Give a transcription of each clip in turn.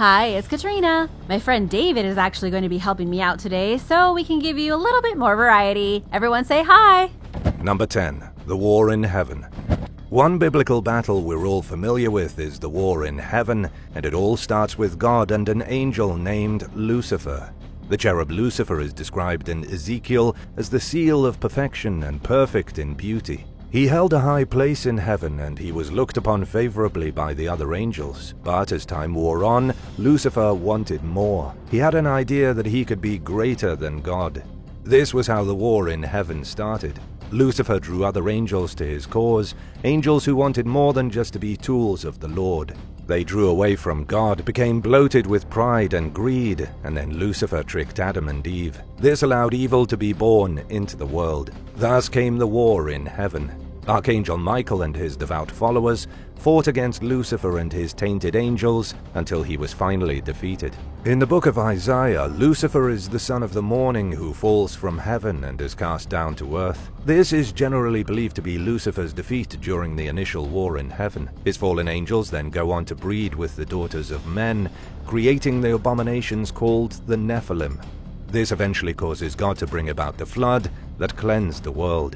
Hi, it's Katrina. My friend David is actually going to be helping me out today, so we can give you a little bit more variety. Everyone say hi! Number 10. The War in Heaven. One biblical battle we're all familiar with is the war in heaven, and it all starts with God and an angel named Lucifer. The cherub Lucifer is described in Ezekiel as the seal of perfection and perfect in beauty. He held a high place in heaven, and he was looked upon favorably by the other angels. But as time wore on, Lucifer wanted more. He had an idea that he could be greater than God. This was how the war in heaven started. Lucifer drew other angels to his cause, angels who wanted more than just to be tools of the Lord. They drew away from God, became bloated with pride and greed, and then Lucifer tricked Adam and Eve. This allowed evil to be born into the world. Thus came the war in heaven. Archangel Michael and his devout followers fought against Lucifer and his tainted angels until he was finally defeated. In the book of Isaiah, Lucifer is the son of the morning who falls from heaven and is cast down to earth. This is generally believed to be Lucifer's defeat during the initial war in heaven. His fallen angels then go on to breed with the daughters of men, creating the abominations called the Nephilim. This eventually causes God to bring about the flood that cleansed the world.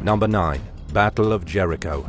Number 9. Battle of Jericho.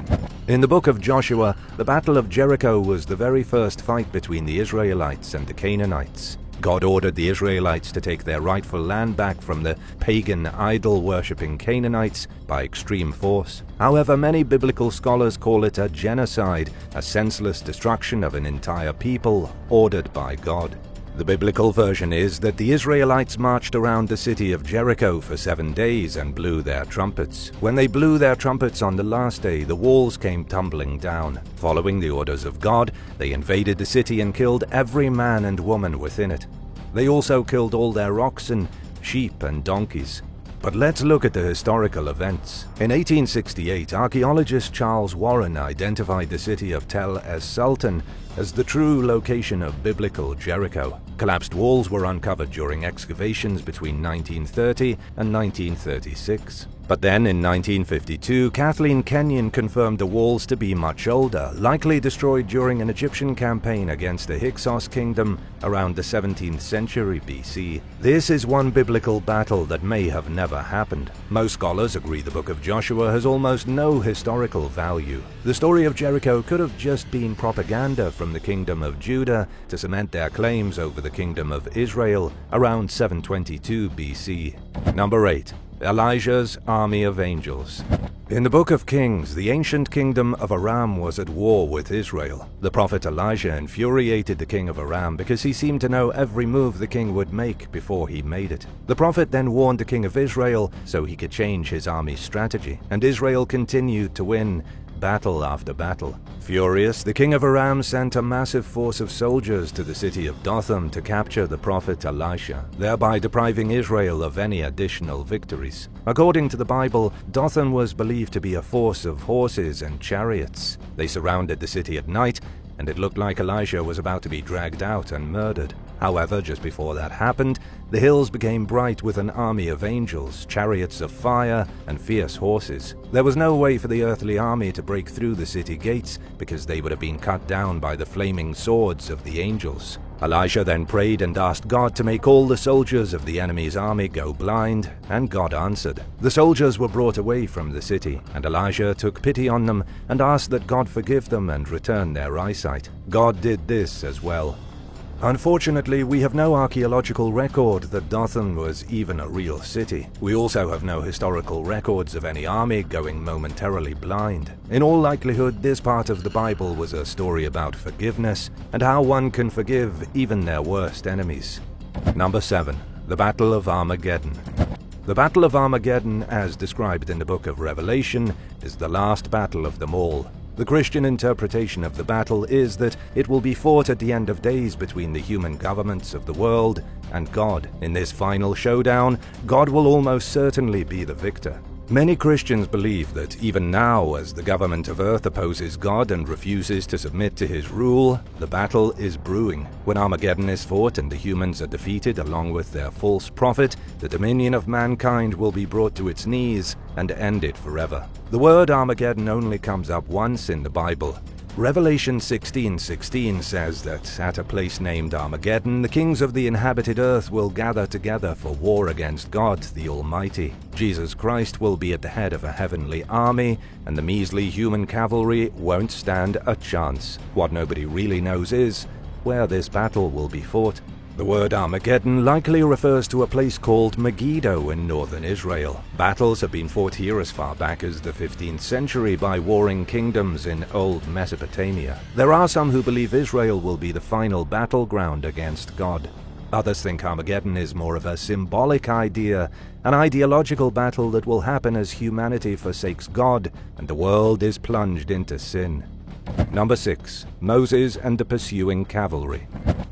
In the book of Joshua, the Battle of Jericho was the very first fight between the Israelites and the Canaanites. God ordered the Israelites to take their rightful land back from the pagan, idol-worshipping Canaanites by extreme force. However, many biblical scholars call it a genocide, a senseless destruction of an entire people ordered by God. The biblical version is that the Israelites marched around the city of Jericho for 7 days and blew their trumpets. When they blew their trumpets on the last day, the walls came tumbling down. Following the orders of God, they invaded the city and killed every man and woman within it. They also killed all their oxen, sheep, and donkeys. But let's look at the historical events. In 1868, archaeologist Charles Warren identified the city of Tel es-Sultan as the true location of biblical Jericho. Collapsed walls were uncovered during excavations between 1930 and 1936. But then, in 1952, Kathleen Kenyon confirmed the walls to be much older, likely destroyed during an Egyptian campaign against the Hyksos kingdom around the 17th century BC. This is one biblical battle that may have never happened. Most scholars agree the book of Joshua has almost no historical value. The story of Jericho could have just been propaganda from the kingdom of Judah to cement their claims over the kingdom of Israel around 722 BC. Number 8. Elijah's Army of Angels. In the book of Kings, the ancient kingdom of Aram was at war with Israel. The prophet Elijah infuriated the king of Aram because he seemed to know every move the king would make before he made it. The prophet then warned the king of Israel so he could change his army's strategy, and Israel continued to win battle after battle. Furious, the king of Aram sent a massive force of soldiers to the city of Dothan to capture the prophet Elisha, thereby depriving Israel of any additional victories. According to the Bible, Dothan was believed to be a force of horses and chariots. They surrounded the city at night, and it looked like Elisha was about to be dragged out and murdered. However, just before that happened, the hills became bright with an army of angels, chariots of fire, and fierce horses. There was no way for the earthly army to break through the city gates because they would have been cut down by the flaming swords of the angels. Elisha then prayed and asked God to make all the soldiers of the enemy's army go blind, and God answered. The soldiers were brought away from the city, and Elisha took pity on them and asked that God forgive them and return their eyesight. God did this as well. Unfortunately, we have no archaeological record that Dothan was even a real city. We also have no historical records of any army going momentarily blind. In all likelihood, this part of the Bible was a story about forgiveness and how one can forgive even their worst enemies. Number 7. The Battle of Armageddon. The Battle of Armageddon, as described in the book of Revelation, is the last battle of them all. The Christian interpretation of the battle is that it will be fought at the end of days between the human governments of the world and God. In this final showdown, God will almost certainly be the victor. Many Christians believe that even now, as the government of earth opposes God and refuses to submit to his rule, the battle is brewing. When Armageddon is fought and the humans are defeated along with their false prophet, the dominion of mankind will be brought to its knees and ended forever. The word Armageddon only comes up once in the Bible. Revelation 16:16 says that at a place named Armageddon, the kings of the inhabited earth will gather together for war against God, the Almighty. Jesus Christ will be at the head of a heavenly army, and the measly human cavalry won't stand a chance. What nobody really knows is where this battle will be fought. The word Armageddon likely refers to a place called Megiddo in northern Israel. Battles have been fought here as far back as the 15th century by warring kingdoms in old Mesopotamia. There are some who believe Israel will be the final battleground against God. Others think Armageddon is more of a symbolic idea, an ideological battle that will happen as humanity forsakes God and the world is plunged into sin. Number 6. Moses and the pursuing cavalry.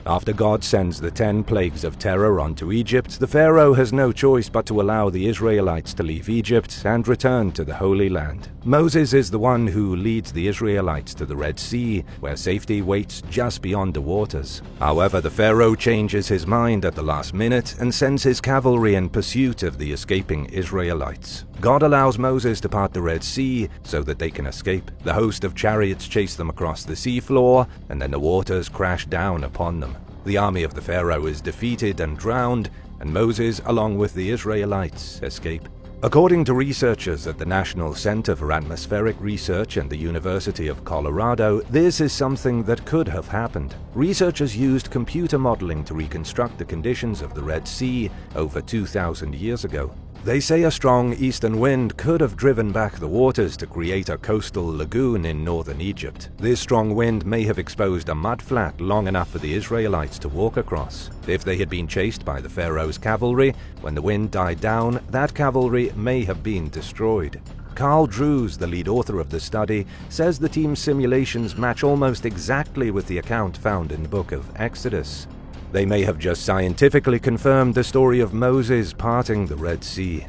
After God sends the 10 plagues of terror onto Egypt, the Pharaoh has no choice but to allow the Israelites to leave Egypt and return to the Holy Land. Moses is the one who leads the Israelites to the Red Sea, where safety waits just beyond the waters. However, the Pharaoh changes his mind at the last minute and sends his cavalry in pursuit of the escaping Israelites. God allows Moses to part the Red Sea so that they can escape. The host of chariots chase them across the seafloor, and then the waters crash down upon them. The army of the Pharaoh is defeated and drowned, and Moses, along with the Israelites, escape. According to researchers at the National Center for Atmospheric Research and the University of Colorado, this is something that could have happened. Researchers used computer modeling to reconstruct the conditions of the Red Sea over 2,000 years ago. They say a strong eastern wind could have driven back the waters to create a coastal lagoon in northern Egypt. This strong wind may have exposed a mudflat long enough for the Israelites to walk across. If they had been chased by the Pharaoh's cavalry, when the wind died down, that cavalry may have been destroyed. Carl Drews, the lead author of the study, says the team's simulations match almost exactly with the account found in the book of Exodus. They may have just scientifically confirmed the story of Moses parting the Red Sea.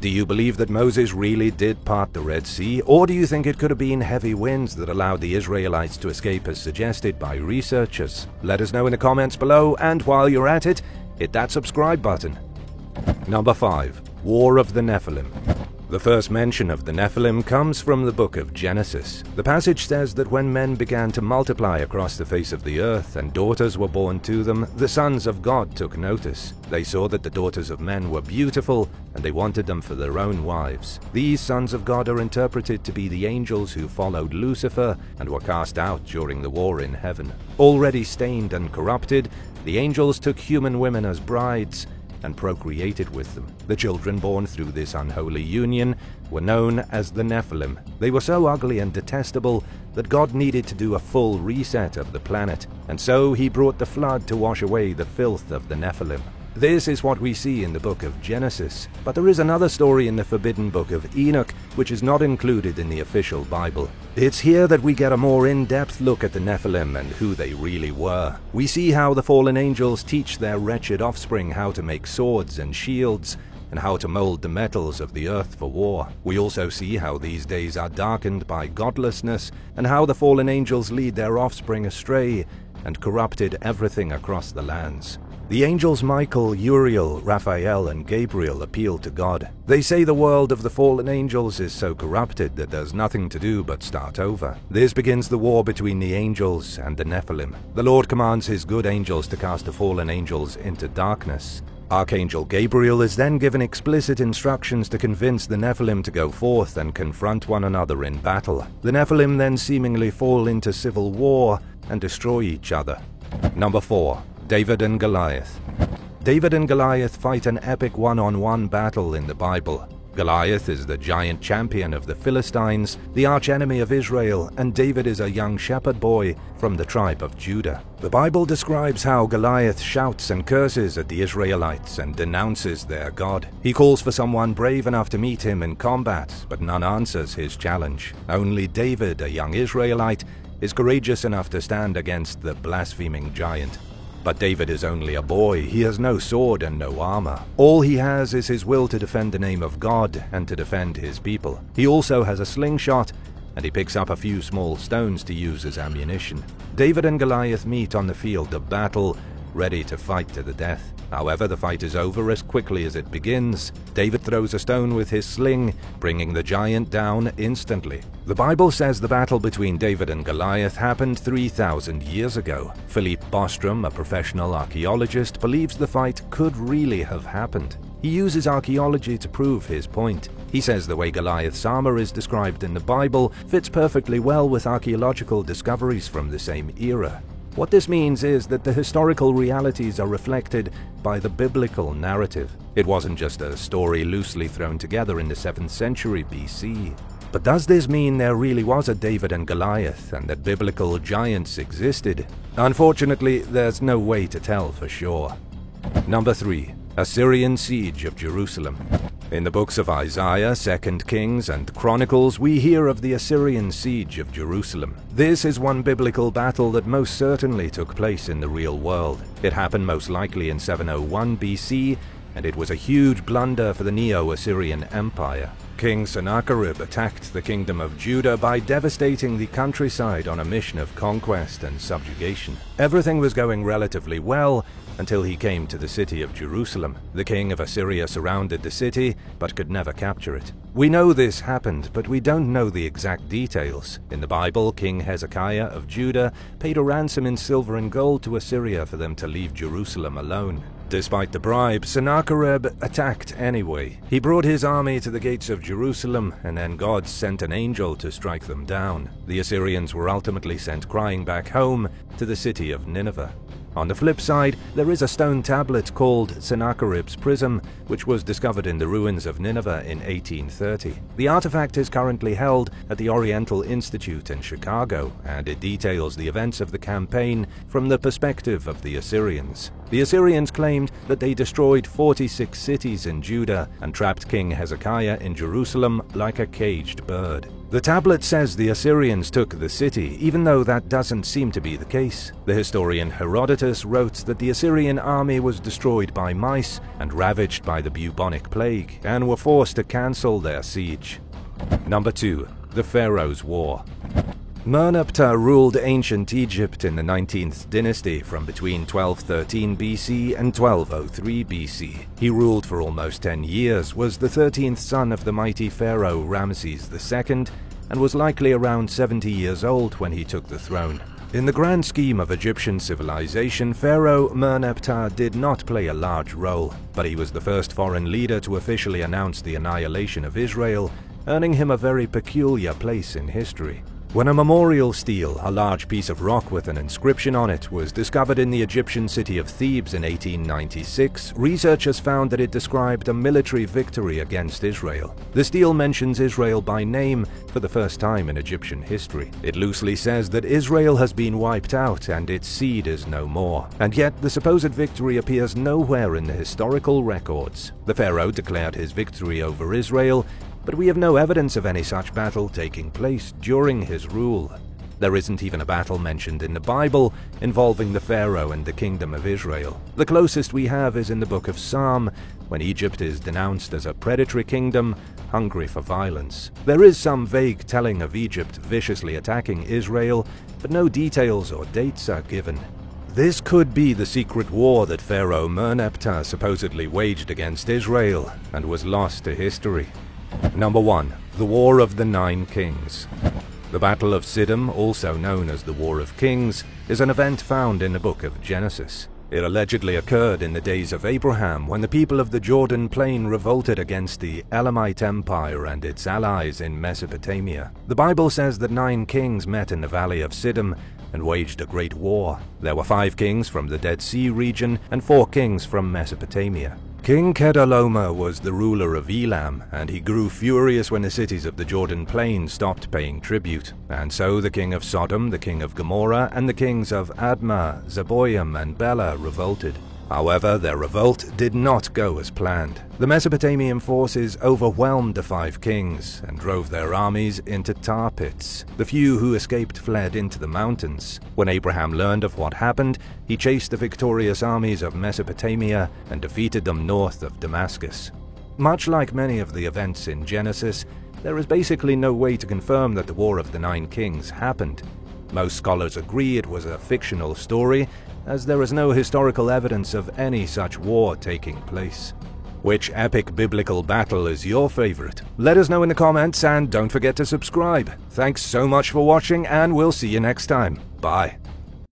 Do you believe that Moses really did part the Red Sea, or do you think it could have been heavy winds that allowed the Israelites to escape as suggested by researchers? Let us know in the comments below, and while you're at it, hit that subscribe button. Number 5. War of the Nephilim. The first mention of the Nephilim comes from the book of Genesis. The passage says that when men began to multiply across the face of the earth and daughters were born to them, the sons of God took notice. They saw that the daughters of men were beautiful, and they wanted them for their own wives. These sons of God are interpreted to be the angels who followed Lucifer and were cast out during the war in heaven. Already stained and corrupted, the angels took human women as brides and procreated with them. The children born through this unholy union were known as the Nephilim. They were so ugly and detestable that God needed to do a full reset of the planet, and so he brought the flood to wash away the filth of the Nephilim. This is what we see in the book of Genesis, but there is another story in the forbidden book of Enoch which is not included in the official Bible. It's here that we get a more in-depth look at the Nephilim and who they really were. We see how the fallen angels teach their wretched offspring how to make swords and shields, and how to mold the metals of the earth for war. We also see how these days are darkened by godlessness, and how the fallen angels lead their offspring astray and corrupted everything across the lands. The angels Michael, Uriel, Raphael, and Gabriel appeal to God. They say the world of the fallen angels is so corrupted that there's nothing to do but start over. This begins the war between the angels and the Nephilim. The Lord commands his good angels to cast the fallen angels into darkness. Archangel Gabriel is then given explicit instructions to convince the Nephilim to go forth and confront one another in battle. The Nephilim then seemingly fall into civil war and destroy each other. Number 4. David and Goliath. David and Goliath fight an epic one-on-one battle in the Bible. Goliath is the giant champion of the Philistines, the archenemy of Israel, and David is a young shepherd boy from the tribe of Judah. The Bible describes how Goliath shouts and curses at the Israelites and denounces their God. He calls for someone brave enough to meet him in combat, but none answers his challenge. Only David, a young Israelite, is courageous enough to stand against the blaspheming giant. But David is only a boy. He has no sword and no armor. All he has is his will to defend the name of God and to defend his people. He also has a slingshot, and he picks up a few small stones to use as ammunition. David and Goliath meet on the field of battle, ready to fight to the death. However, the fight is over as quickly as it begins. David throws a stone with his sling, bringing the giant down instantly. The Bible says the battle between David and Goliath happened 3,000 years ago. Philippe Bostrom, a professional archaeologist, believes the fight could really have happened. He uses archaeology to prove his point. He says the way Goliath's armor is described in the Bible fits perfectly well with archaeological discoveries from the same era. What this means is that the historical realities are reflected by the biblical narrative. It wasn't just a story loosely thrown together in the 7th century BC. But does this mean there really was a David and Goliath, and that biblical giants existed? Unfortunately, there's no way to tell for sure. Number 3. Assyrian Siege of Jerusalem. In the books of Isaiah, 2 Kings, and Chronicles, we hear of the Assyrian Siege of Jerusalem. This is one biblical battle that most certainly took place in the real world. It happened most likely in 701 BC, and it was a huge blunder for the Neo-Assyrian Empire. King Sennacherib attacked the kingdom of Judah by devastating the countryside on a mission of conquest and subjugation. Everything was going relatively well until he came to the city of Jerusalem. The king of Assyria surrounded the city, but could never capture it. We know this happened, but we don't know the exact details. In the Bible, King Hezekiah of Judah paid a ransom in silver and gold to Assyria for them to leave Jerusalem alone. Despite the bribe, Sennacherib attacked anyway. He brought his army to the gates of Jerusalem, and then God sent an angel to strike them down. The Assyrians were ultimately sent crying back home to the city of Nineveh. On the flip side, there is a stone tablet called Sennacherib's Prism, which was discovered in the ruins of Nineveh in 1830. The artifact is currently held at the Oriental Institute in Chicago, and it details the events of the campaign from the perspective of the Assyrians. The Assyrians claimed that they destroyed 46 cities in Judah and trapped King Hezekiah in Jerusalem like a caged bird. The tablet says the Assyrians took the city, even though that doesn't seem to be the case. The historian Herodotus wrote that the Assyrian army was destroyed by mice and ravaged by the bubonic plague, and were forced to cancel their siege. Number 2. The Pharaoh's War. Merneptah ruled ancient Egypt in the 19th dynasty from between 1213 BC and 1203 BC. He ruled for almost 10 years, was the 13th son of the mighty pharaoh Ramses II, and was likely around 70 years old when he took the throne. In the grand scheme of Egyptian civilization, Pharaoh Merneptah did not play a large role, but he was the first foreign leader to officially announce the annihilation of Israel, earning him a very peculiar place in history. When a memorial stele, a large piece of rock with an inscription on it, was discovered in the Egyptian city of Thebes in 1896, researchers found that it described a military victory against Israel. The stele mentions Israel by name for the first time in Egyptian history. It loosely says that Israel has been wiped out and its seed is no more. And yet, the supposed victory appears nowhere in the historical records. The pharaoh declared his victory over Israel, but we have no evidence of any such battle taking place during his rule. There isn't even a battle mentioned in the Bible involving the Pharaoh and the Kingdom of Israel. The closest we have is in the book of Psalm, when Egypt is denounced as a predatory kingdom, hungry for violence. There is some vague telling of Egypt viciously attacking Israel, but no details or dates are given. This could be the secret war that Pharaoh Merneptah supposedly waged against Israel and was lost to history. Number 1. The War of the Nine Kings. The Battle of Siddim, also known as the War of Kings, is an event found in the book of Genesis. It allegedly occurred in the days of Abraham, when the people of the Jordan Plain revolted against the Elamite Empire and its allies in Mesopotamia. The Bible says that 9 kings met in the valley of Siddim and waged a great war. There were 5 kings from the Dead Sea region and 4 kings from Mesopotamia. King Kedorlaomer was the ruler of Elam, and he grew furious when the cities of the Jordan Plain stopped paying tribute. And so the king of Sodom, the king of Gomorrah, and the kings of Admah, Zeboiim, and Bela revolted. However, their revolt did not go as planned. The Mesopotamian forces overwhelmed the 5 kings and drove their armies into tar pits. The few who escaped fled into the mountains. When Abraham learned of what happened, he chased the victorious armies of Mesopotamia and defeated them north of Damascus. Much like many of the events in Genesis, there is basically no way to confirm that the War of the Nine Kings happened. Most scholars agree it was a fictional story, as there is no historical evidence of any such war taking place. Which epic biblical battle is your favorite? Let us know in the comments, and don't forget to subscribe. Thanks so much for watching, and we'll see you next time. Bye.